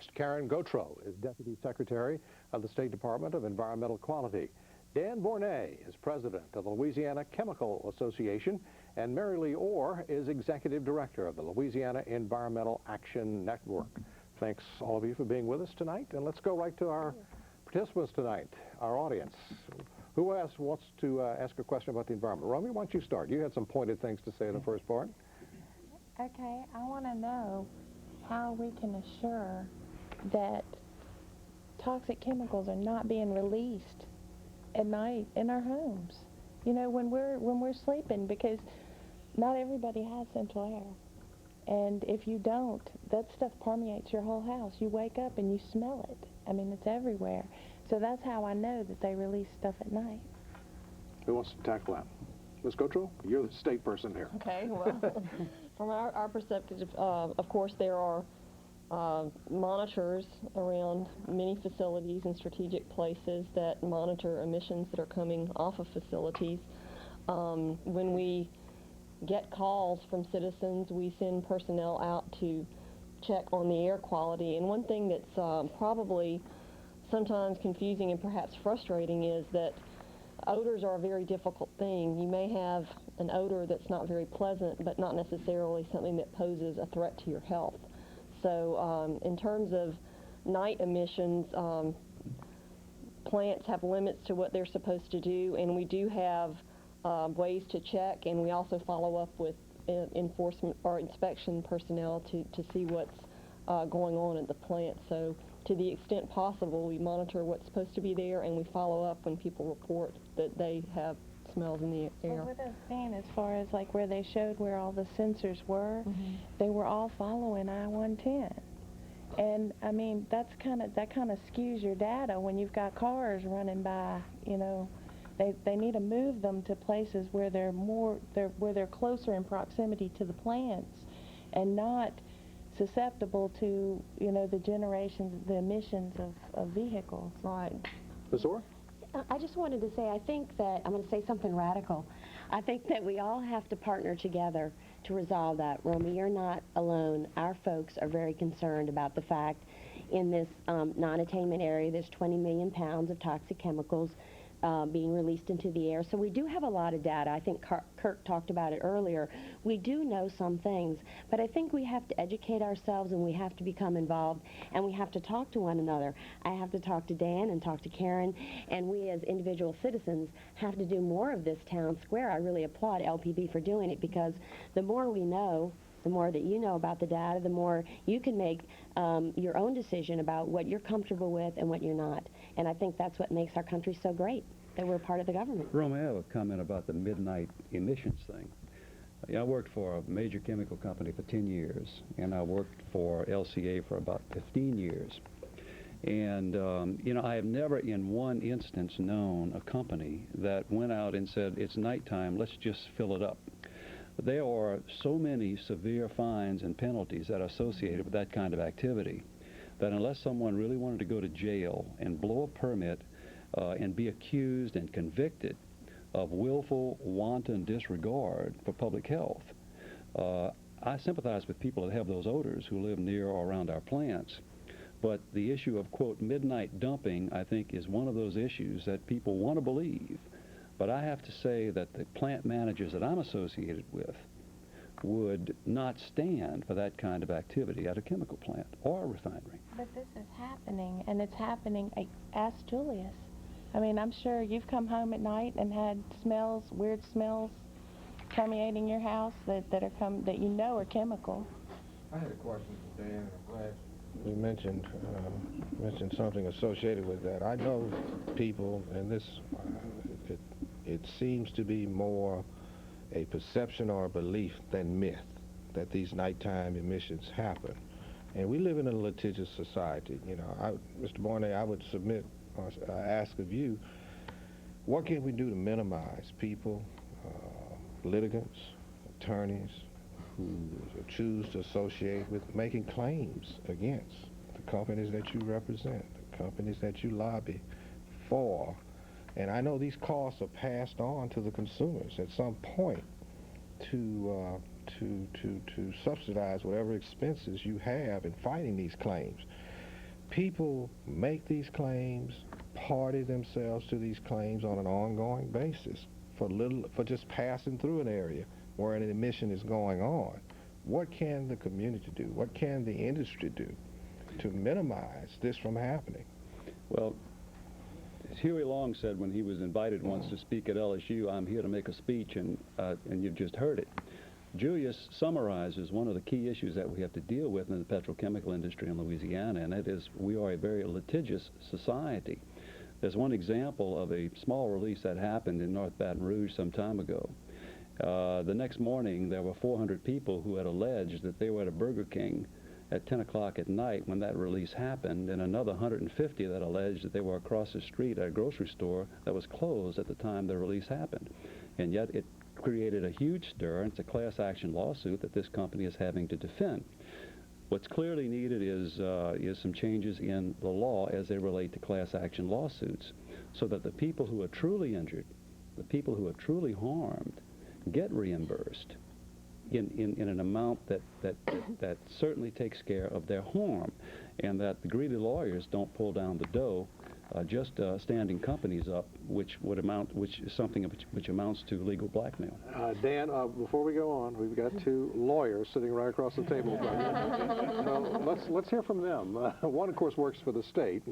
Next, Karen Gautreaux is Deputy Secretary of the State Department of Environmental Quality. Dan Borne is President of the Louisiana Chemical Association, and Mary Lee Orr is Executive Director of the Louisiana Environmental Action Network. Thanks all of you for being with us tonight, and let's go right to our participants tonight, our audience. Who wants to ask a question about the environment? Romy, why don't you start? You had some pointed things to say in the first part. Okay, I want to know how we can assure that toxic chemicals are not being released at night in our homes. You know, when we're sleeping, because not everybody has central air. And if you don't, that stuff permeates your whole house. You wake up and you smell it. I mean, it's everywhere. So that's how I know that they release stuff at night. Who wants to tackle that? Ms. Gautreaux, you're the state person here. Okay, well, from our perspective, of course, there are monitors around many facilities and strategic places that monitor emissions that are coming off of facilities. When we get calls from citizens, we send personnel out to check on the air quality. And one thing that's probably sometimes confusing and perhaps frustrating is that odors are a very difficult thing. You may have an odor that's not very pleasant, but not necessarily something that poses a threat to your health. So in terms of night emissions, plants have limits to what they're supposed to do, and we do have ways to check, and we also follow up with enforcement or inspection personnel to see what's going on at the plant. So to the extent possible, we monitor what's supposed to be there, and we follow up when people report that they have smells in the air. Well, what I'm saying, as far as like where they showed where all the sensors were, they were all following I-110. And I mean, that kind of skews your data when you've got cars running by. You know, they need to move them to places where they're closer in proximity to the plants, and not susceptible to, you know, the emissions of vehicles. Right. Ms. Orr? I just wanted to say, I think that, I'm going to say something radical. I think that we all have to partner together to resolve that. Romy, you're not alone. Our folks are very concerned about the fact in this non-attainment area, there's 20 million pounds of toxic chemicals being released into the air. So we do have a lot of data. I think Kirk talked about it earlier. We do know some things, but I think we have to educate ourselves, and we have to become involved, and we have to talk to one another. I have to talk to Dan and talk to Karen, and we as individual citizens have to do more of this town square. I really applaud LPB for doing it, because the more we know, the more that you know about the data, the more you can make your own decision about what you're comfortable with and what you're not. And I think that's what makes our country so great, that we're part of the government. Romy, I have a comment about the midnight emissions thing. I worked for a major chemical company for 10 years, and I worked for LCA for about 15 years. And, you know, I have never in one instance known a company that went out and said, it's nighttime, let's just fill it up. There are so many severe fines and penalties that are associated with that kind of activity that unless someone really wanted to go to jail and blow a permit and be accused and convicted of willful, wanton disregard for public health, I sympathize with people that have those odors who live near or around our plants. But the issue of, quote, midnight dumping, I think, is one of those issues that people want to believe. But I have to say that the plant managers that I'm associated with would not stand for that kind of activity at a chemical plant or a refinery. But this is happening, and it's happening. Ask Julius. I mean, I'm sure you've come home at night and had smells, weird smells, permeating your house that you know are chemical. I had a question for Dan. I'm glad you mentioned something associated with that. I know people, and this it seems to be more a perception or a belief than myth that these nighttime emissions happen. And we live in a litigious society. You know, Mr. Borne, I would submit or ask of you, what can we do to minimize people, litigants, attorneys who choose to associate with making claims against the companies that you represent, the companies that you lobby for? And I know these costs are passed on to the consumers at some point to subsidize whatever expenses you have in fighting these claims. people make these claims, party themselves to these claims on an ongoing basis for just passing through an area where an emission is going on. What can the community do? What can the industry do to minimize this from happening? Well, as Huey Long said when he was invited once to speak at LSU, I'm here to make a speech, and you've just heard it. Julius summarizes one of the key issues that we have to deal with in the petrochemical industry in Louisiana, and that is we are a very litigious society. There's one example of a small release that happened in North Baton Rouge some time ago. The next morning, there were 400 people who had alleged that they were at a Burger King at 10 o'clock at night when that release happened, and another 150 that alleged that they were across the street at a grocery store that was closed at the time the release happened. And yet it created a huge stir, and it's a class action lawsuit that this company is having to defend. What's clearly needed is some changes in the law as they relate to class action lawsuits, so that the people who are truly injured, the people who are truly harmed, get reimbursed in an amount that certainly takes care of their harm, and that the greedy lawyers don't pull down the dough just standing companies up, which is something which amounts to legal blackmail. Dan, before we go on, we've got two lawyers sitting right across the table from you. So let's hear from them. One, of course, works for the state.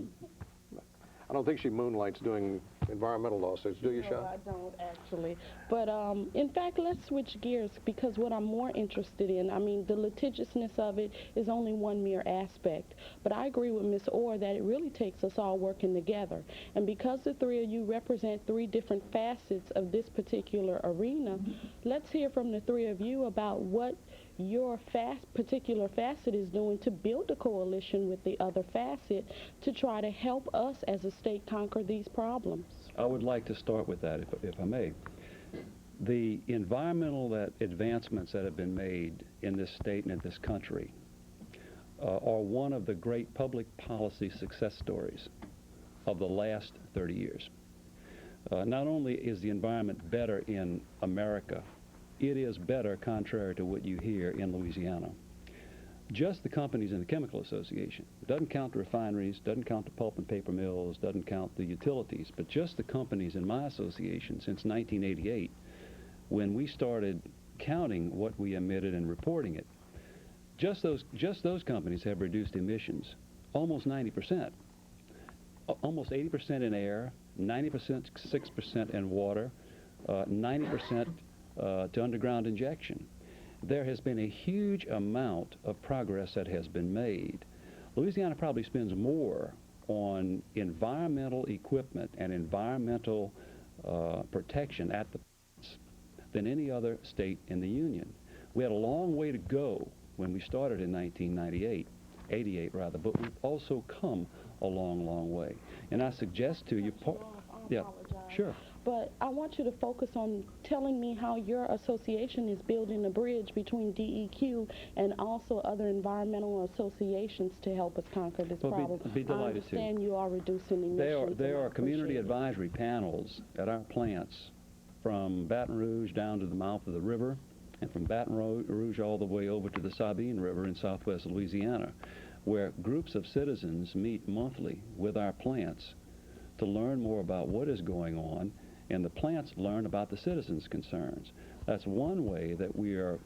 I don't think she moonlights doing environmental lawsuits, do you, Sean? No, I don't actually. But in fact, let's switch gears, because what I'm more interested in, I mean, the litigiousness of it is only one mere aspect. But I agree with Ms. Orr that it really takes us all working together. And because the three of you represent three different facets of this particular arena, let's hear from the three of you about what your particular facet is doing to build a coalition with the other facet to try to help us as a state conquer these problems. I would like to start with that, if I may. The environmental advancements that have been made in this state and in this country are one of the great public policy success stories of the last 30 years. Not only is the environment better in America, it is better, contrary to what you hear in Louisiana. Just the companies in the Chemical Association, it doesn't count the refineries, doesn't count the pulp and paper mills, doesn't count the utilities, but just the companies in my association since 1988, when we started counting what we emitted and reporting it, just those companies have reduced emissions almost 90%, almost 80% in air, 6% in water, 90% to underground injection. There has been a huge amount of progress that has been made. Louisiana probably spends more on environmental equipment and environmental protection at the plants than any other state in the Union. We had a long way to go when we started in 88 rather, but we've also come a long, long way. And I suggest to you, yeah, sure. But I want you to focus on telling me how your association is building a bridge between DEQ and also other environmental associations to help us conquer this problem. Be delighted I understand to. you are reducing emissions. There are community advisory panels at our plants from Baton Rouge down to the mouth of the river, and from Baton Rouge all the way over to the Sabine River in southwest Louisiana, where groups of citizens meet monthly with our plants to learn more about what is going on, and the plants learn about the citizens' concerns. That's one way that we are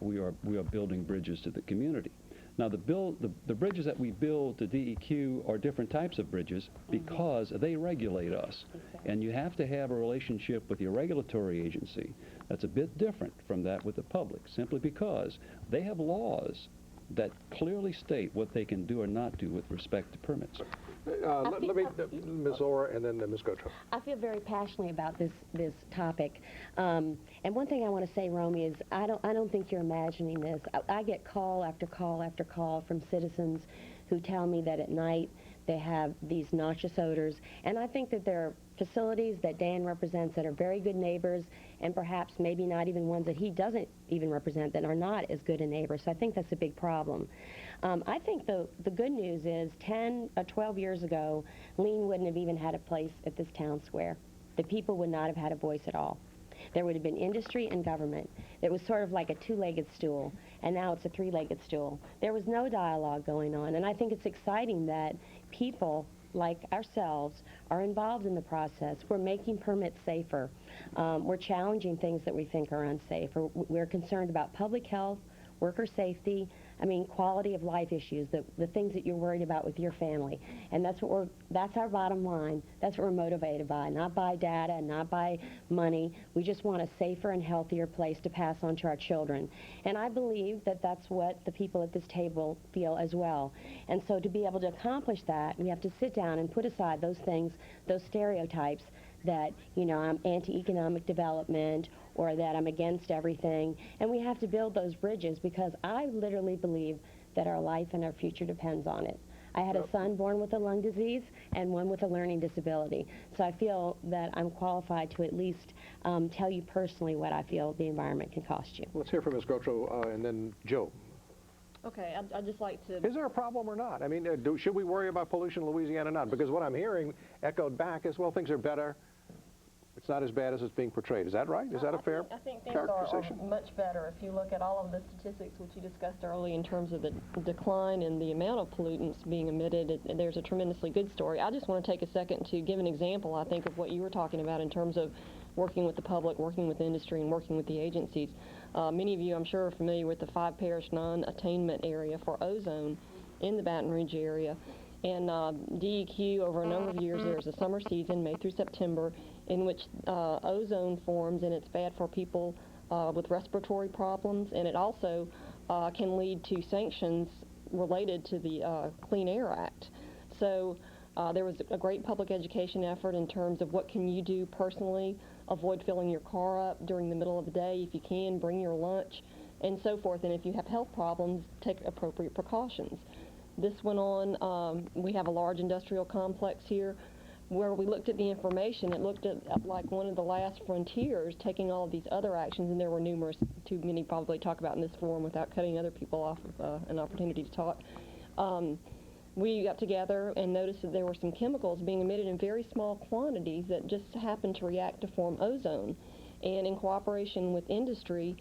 building bridges to the community. Now, the bridges that we build to DEQ are different types of bridges because they regulate us. Exactly. And you have to have a relationship with your regulatory agency that's a bit different from that with the public, simply because they have laws that clearly state what they can do or not do with respect to permits. Let me, Ms. Orr, and then Ms. Gautreaux. I feel very passionately about this topic, and one thing I want to say, Romy, is I don't think you're imagining this. I get call after call after call from citizens who tell me that at night they have these noxious odors, and I think that there are facilities that Dan represents that are very good neighbors, and perhaps maybe not even ones that he doesn't even represent that are not as good a neighbor. So I think that's a big problem. I think the good news is 10 or 12 years ago, lean wouldn't have even had a place at this town square. The people would not have had a voice at all. There would have been industry and government. It was sort of like a two-legged stool, and now it's a three-legged stool. There was no dialogue going on, and I think it's exciting that people like ourselves are involved in the process. We're making permits safer. We're challenging things that we think are unsafe. We're concerned about public health, worker safety, quality of life issues, the things that you're worried about with your family. And that's our bottom line. That's what we're motivated by, not by data, not by money. We just want a safer and healthier place to pass on to our children. And I believe that that's what the people at this table feel as well. And so to be able to accomplish that, we have to sit down and put aside those things, those stereotypes that, I'm anti-economic development or that I'm against everything. And we have to build those bridges because I literally believe that our life and our future depends on it. I had a son born with a lung disease and one with a learning disability. So I feel that I'm qualified to at least tell you personally what I feel the environment can cost you. Let's hear from Ms. Gautreaux and then Joe. Okay, I'd just like to... Is there a problem or not? Should we worry about pollution in Louisiana or not? Because what I'm hearing echoed back is, well, things are better. It's not as bad as it's being portrayed. Is that right? Is that a fair I think things characterization? are much better. If you look at all of the statistics which you discussed early in terms of the decline in the amount of pollutants being emitted, there's a tremendously good story. I just want to take a second to give an example, I think, of what you were talking about in terms of working with the public, working with industry, and working with the agencies. Many of you, I'm sure, are familiar with the 5-parish non-attainment area for ozone in the Baton Rouge area. And DEQ, over a number of years, there's a summer season, May through September, in which ozone forms, and it's bad for people with respiratory problems, and it also can lead to sanctions related to the Clean Air Act. So there was a great public education effort in terms of what can you do personally. Avoid filling your car up during the middle of the day. If you can, bring your lunch, and so forth. And if you have health problems, take appropriate precautions. This went on, we have a large industrial complex here where we looked at the information. It looked at like one of the last frontiers, taking all of these other actions, and there were numerous, too many probably to talk about in this forum without cutting other people off of an opportunity to talk. We got together and noticed that there were some chemicals being emitted in very small quantities that just happened to react to form ozone. And in cooperation with industry,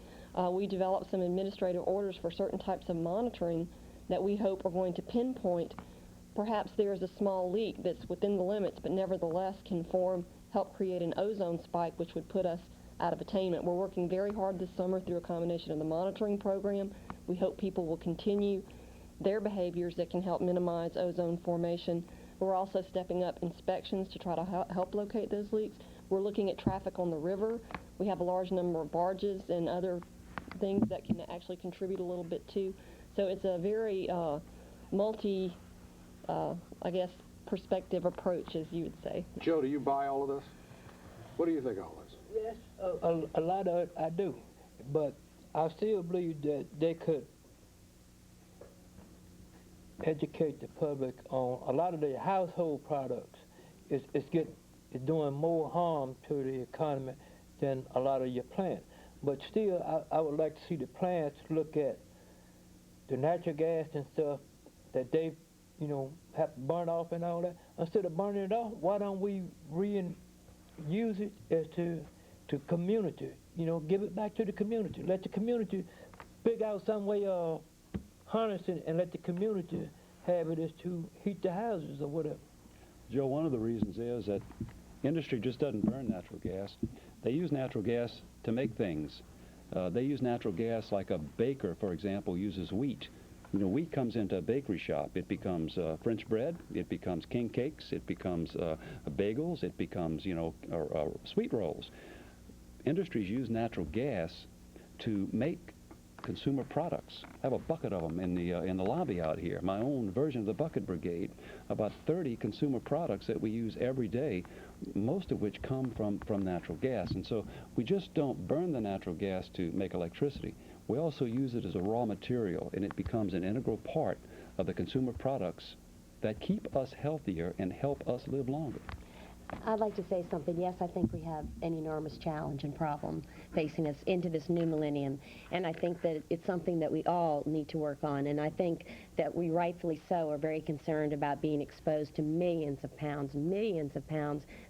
we developed some administrative orders for certain types of monitoring that we hope are going to pinpoint perhaps there is a small leak that's within the limits, but nevertheless can help create an ozone spike, which would put us out of attainment. We're working very hard this summer through a combination of the monitoring program. We hope people will continue their behaviors that can help minimize ozone formation. We're also stepping up inspections to try to help locate those leaks. We're looking at traffic on the river. We have a large number of barges and other things that can actually contribute a little bit too. So it's a very I guess, perspective approach, as you would say. Joe, do you buy all of this? What do you think of all this? Yes, a lot of it I do, but I still believe that they could educate the public on a lot of the household products. It's doing more harm to the economy than a lot of your plants. But still, I would like to see the plants look at the natural gas and stuff that they, have to burn off and all that. Instead of burning it off, why don't we reuse it as to community? Give it back to the community. Let the community figure out some way of harnessing and let the community have it as to heat the houses or whatever. Joe, one of the reasons is that industry just doesn't burn natural gas. They use natural gas to make things. They use natural gas like a baker, for example, uses wheat. Wheat comes into a bakery shop. It becomes French bread. It becomes king cakes. It becomes bagels. It becomes, sweet rolls. Industries use natural gas to make consumer products. I have a bucket of them in the lobby out here, my own version of the bucket brigade, about 30 consumer products that we use every day, most of which come from natural gas. And so we just don't burn the natural gas to make electricity. We also use it as a raw material, and it becomes an integral part of the consumer products that keep us healthier and help us live longer. I'd like to say something. Yes, I think we have an enormous challenge and problem facing us into this new millennium, and I think that it's something that we all need to work on, and I think that we rightfully so are very concerned about being exposed to millions of pounds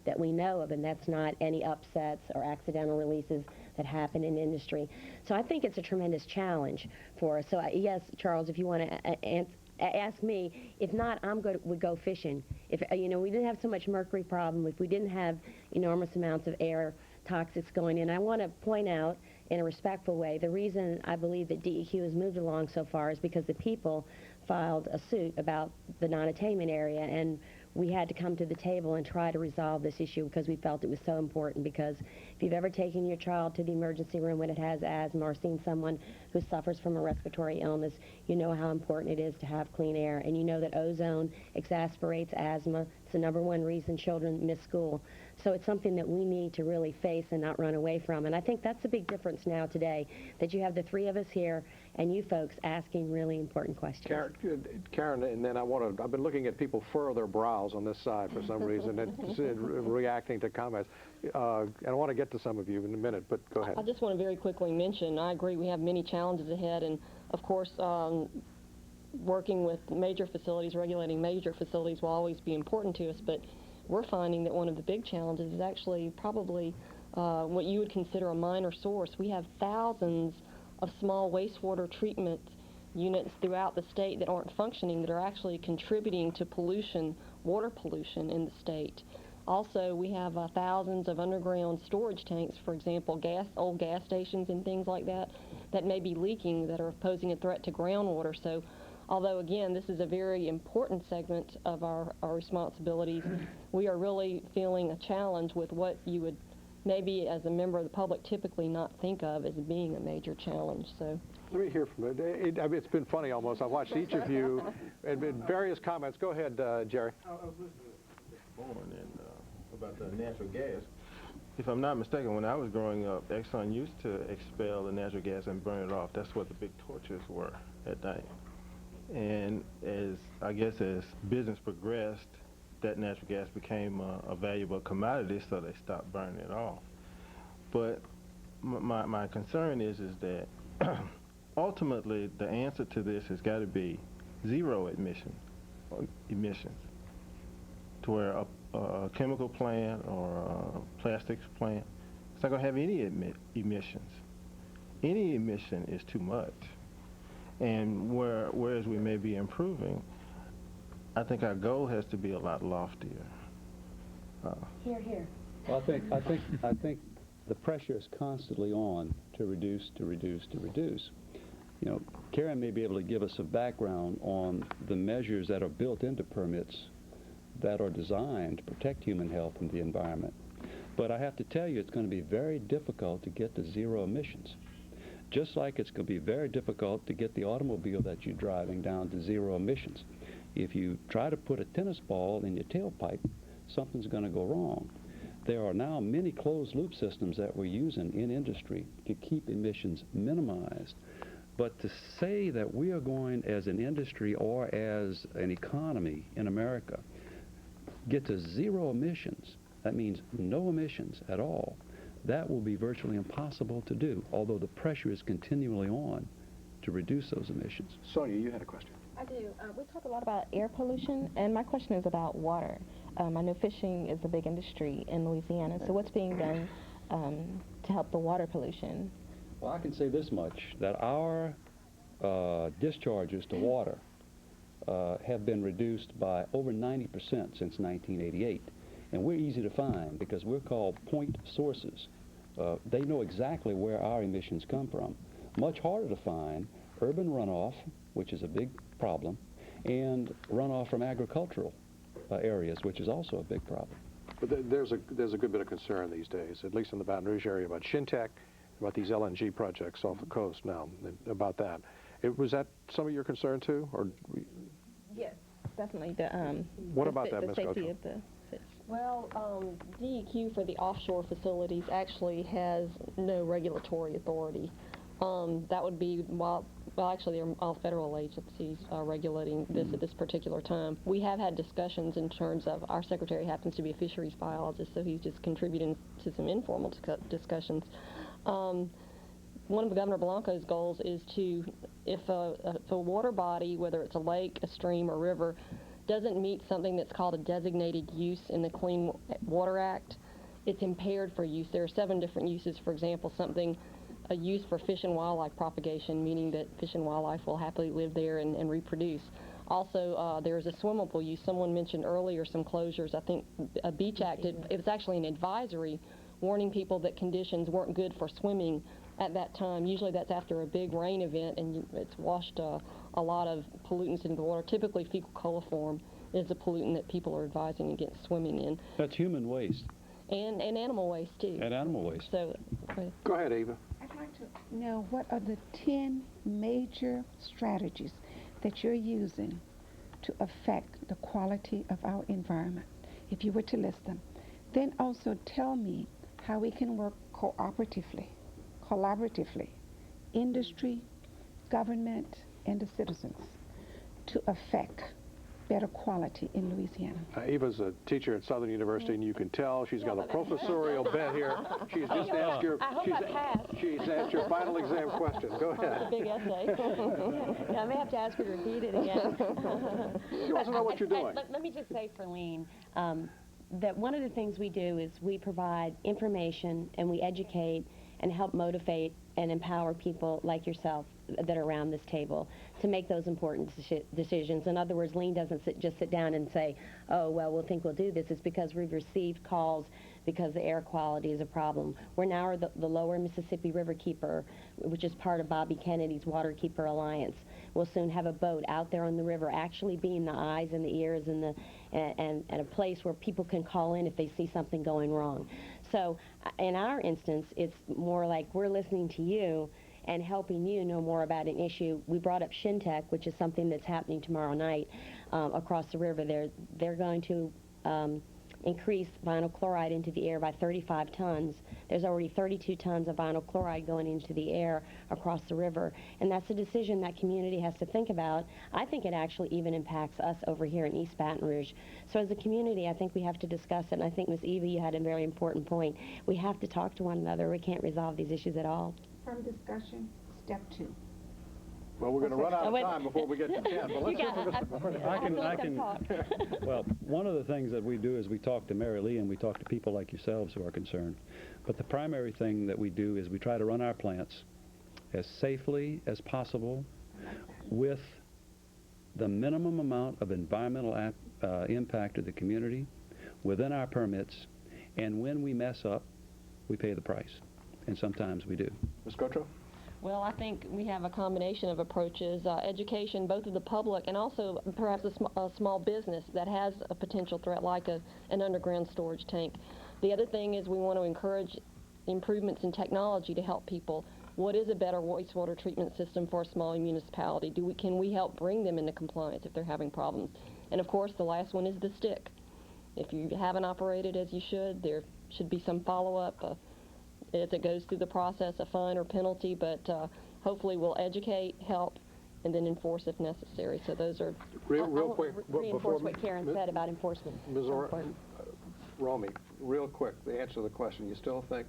that we know of, and that's not any upsets or accidental releases that happen in industry. So I think it's a tremendous challenge for us. So yes, Charles, if you want to ask me. If not, would go fishing. If we didn't have so much mercury problem, if we didn't have enormous amounts of air toxics going in. I want to point out in a respectful way, the reason I believe that DEQ has moved along so far is because the people filed a suit about the non-attainment area, and we had to come to the table and try to resolve this issue because we felt it was so important. Because if you've ever taken your child to the emergency room when it has asthma or seen someone who suffers from a respiratory illness, you know how important it is to have clean air, and you know that ozone exacerbates asthma. It's the #1 reason children miss school. So it's something that we need to really face and not run away from. And I think that's a big difference now today, that you have the three of us here and you folks asking really important questions. Karen, and then I've been looking at people furrow their brows on this side for some reason and reacting to comments. And I want to get to some of you in a minute, but go ahead. I just want to very quickly mention, I agree we have many challenges ahead, and of course working with major facilities, regulating major facilities will always be important to us, but we're finding that one of the big challenges is actually probably what you would consider a minor source. We have thousands of small wastewater treatment units throughout the state that aren't functioning, that are actually contributing to pollution, water pollution in the state. Also, we have thousands of underground storage tanks, for example, old gas stations and things like that, that may be leaking, that are posing a threat to groundwater. So, although, again, this is a very important segment of our responsibilities, we are really feeling a challenge with what you would maybe, as a member of the public, typically not think of as being a major challenge. So, let me hear from it. I mean, it's been funny almost. I've watched each of you and various comments. Go ahead, Jerry. I was listening to Mr. Borne and about the natural gas. If I'm not mistaken, when I was growing up, Exxon used to expel the natural gas and burn it off. That's what the big torches were at night. And as business progressed, that natural gas became a valuable commodity, so they stopped burning it off. But my concern is that ultimately the answer to this has got to be zero emissions, to where a chemical plant or a plastics plant, it's not going to have any emissions. Any emission is too much. And whereas we may be improving, I think our goal has to be a lot loftier. Here. Well, I think the pressure is constantly on to reduce. You know, Karen may be able to give us a background on the measures that are built into permits that are designed to protect human health and the environment. But I have to tell you, it's going to be very difficult to get to zero emissions. Just like it's going to be very difficult to get the automobile that you're driving down to zero emissions. If you try to put a tennis ball in your tailpipe, something's going to go wrong. There are now many closed-loop systems that we're using in industry to keep emissions minimized. But to say that we are going, as an industry or as an economy in America, get to zero emissions, that means no emissions at all, that will be virtually impossible to do, although the pressure is continually on to reduce those emissions. Sonia, you had a question. I do. We talk a lot about air pollution, and my question is about water. I know fishing is a big industry in Louisiana, so what's being done to help the water pollution? Well, I can say this much, that our discharges to water have been reduced by over 90% since 1988. And we're easy to find because we're called point sources. They know exactly where our emissions come from. Much harder to find urban runoff, which is a big problem, and runoff from agricultural areas, which is also a big problem. But there's a good bit of concern these days, at least in the Baton Rouge area, about Shintech, about these LNG projects off the coast now, about that. Was that some of your concern too, or? Yes, definitely. What about that, Ms. safety Gautreaux? of the fish. well, DEQ for the offshore facilities actually has no regulatory authority. That would be, actually they're all federal agencies regulating this at this particular time. We have had discussions in terms of, our secretary happens to be a fisheries biologist, so he's just contributing to some informal discussions. One of Governor Blanco's goals is to, if a water body, whether it's a lake, a stream, or river, doesn't meet something that's called a designated use in the Clean Water Act, it's impaired for use. There are 7 different uses. For example, a use for fish and wildlife propagation, meaning that fish and wildlife will happily live there and reproduce. Also, there's a swimmable use. Someone mentioned earlier some closures. I think a Beach Act, it was actually an advisory warning people that conditions weren't good for swimming at that time. Usually that's after a big rain event and it's washed a lot of pollutants into the water. Typically fecal coliform is a pollutant that people are advising against swimming in. That's human waste. And animal waste too. And animal waste. So, Go ahead, Eva. I'd like to know what are the 10 major strategies that you're using to affect the quality of our environment, if you were to list them. Then also tell me how we can work collaboratively, industry, government, and the citizens to affect better quality in Louisiana. Eva's a teacher at Southern University, and you can tell she's got a professorial bent here. She's just asked your she's asked your final exam question. Go ahead. a big essay. Yeah, I may have to ask her to repeat it again. She wants to know what you're doing. Let me just say for Lean, that one of the things we do is we provide information and we educate and help motivate and empower people like yourself that are around this table to make those important decisions. In other words, Lean doesn't just sit down and say, oh, well, we'll think we'll do this. It's because we've received calls because the air quality is a problem. We're now the Lower Mississippi River Keeper, which is part of Bobby Kennedy's Waterkeeper Alliance. We'll soon have a boat out there on the river actually being the eyes and the ears and a place where people can call in if they see something going wrong. So in our instance, it's more like we're listening to you and helping you know more about an issue. We brought up Shintech, which is something that's happening tomorrow night across the river. They're going to increase vinyl chloride into the air by 35 tons. There's already 32 tons of vinyl chloride going into the air across the river, and that's a decision that community has to think about. I think it actually even impacts us over here in East Baton Rouge. So as a community, I think we have to discuss it, and I think, Ms. Eva, you had a very important point. We have to talk to one another. We can't resolve these issues at all. From discussion, step 2. Well, we're going to run out of time before we get to 10, but let's hear from Mr. Borne. I can well, one of the things that we do is we talk to Mary Lee and we talk to people like yourselves who are concerned. But the primary thing that we do is we try to run our plants as safely as possible with the minimum amount of environmental impact to the community within our permits, and when we mess up, we pay the price, and sometimes we do. Ms. Gautreaux? Well, I think we have a combination of approaches, education, both of the public and also perhaps a small business that has a potential threat like an underground storage tank. The other thing is we want to encourage improvements in technology to help people. What is a better wastewater treatment system for a small municipality? Can we help bring them into compliance if they're having problems? And of course, the last one is the stick. If you haven't operated as you should, there should be some follow-up. As it goes through the process, a fine or penalty, but hopefully we'll educate, help, and then enforce if necessary. So those are real quick. Reinforce what Karen said about enforcement. Ms. Romy, real quick, the answer to the question, you still think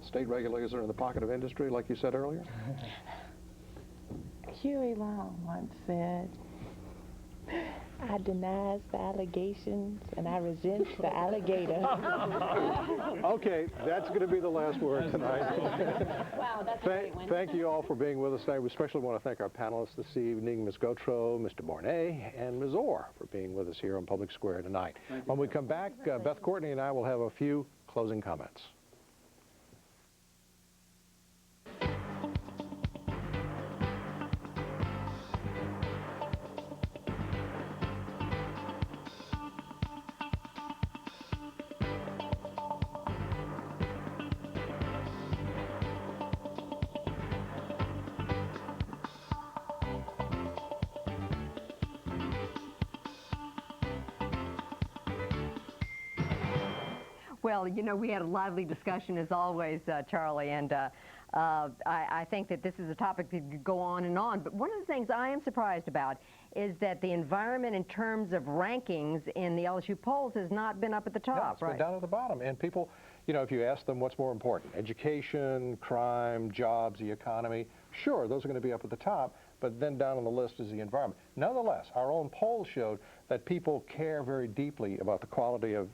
state regulators are in the pocket of industry, like you said earlier? Huey Long once said, I denies the allegations and I resent the alligator. Okay, that's going to be the last word tonight. Wow, that's a great one. Thank you all for being with us tonight. We especially want to thank our panelists this evening, Ms. Gautreaux, Mr. Borne, and Ms. Orr for being with us here on Public Square tonight. When we come back, Beth Courtney and I will have a few closing comments. Well, you know, we had a lively discussion as always, Charlie, and I think that this is a topic that could go on and on. But one of the things I am surprised about is that the environment in terms of rankings in the LSU polls has not been up at the top. Yeah, it's been down at the bottom. And people, you know, if you ask them what's more important, education, crime, jobs, the economy, sure, those are going to be up at the top. But then down on the list is the environment. Nonetheless, our own poll showed that people care very deeply about the quality of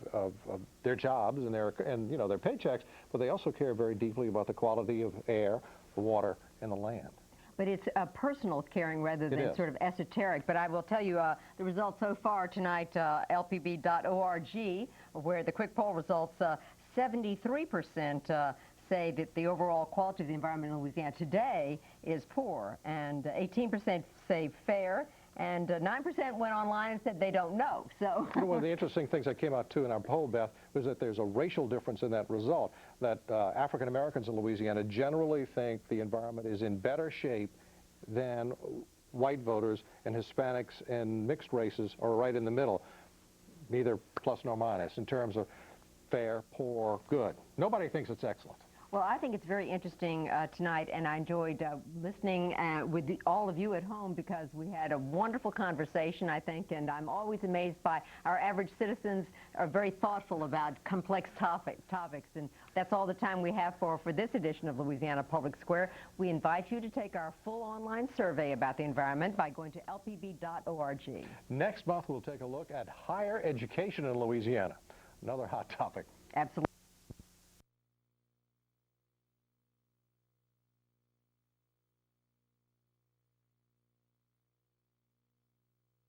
their jobs and their paychecks, but they also care very deeply about the quality of air, the water, and the land. but it's personal caring rather than sort of esoteric. But I will tell you the results so far tonight, lpb.org, where the quick poll results, 73% say that the overall quality of the environment in Louisiana today is poor, and 18% say fair, and 9% went online and said they don't know. So one of the interesting things that came out too in our poll, Beth, was that there's a racial difference in that result, that African Americans in Louisiana generally think the environment is in better shape than white voters, and Hispanics and mixed races are right in the middle, neither plus nor minus in terms of fair, poor, good. Nobody thinks it's excellent. Well, I think it's very interesting tonight, and I enjoyed listening with all of you at home, because we had a wonderful conversation, I think, and I'm always amazed by our average citizens are very thoughtful about complex topics, and that's all the time we have for this edition of Louisiana Public Square. We invite you to take our full online survey about the environment by going to lpb.org. Next month, we'll take a look at higher education in Louisiana, another hot topic. Absolutely.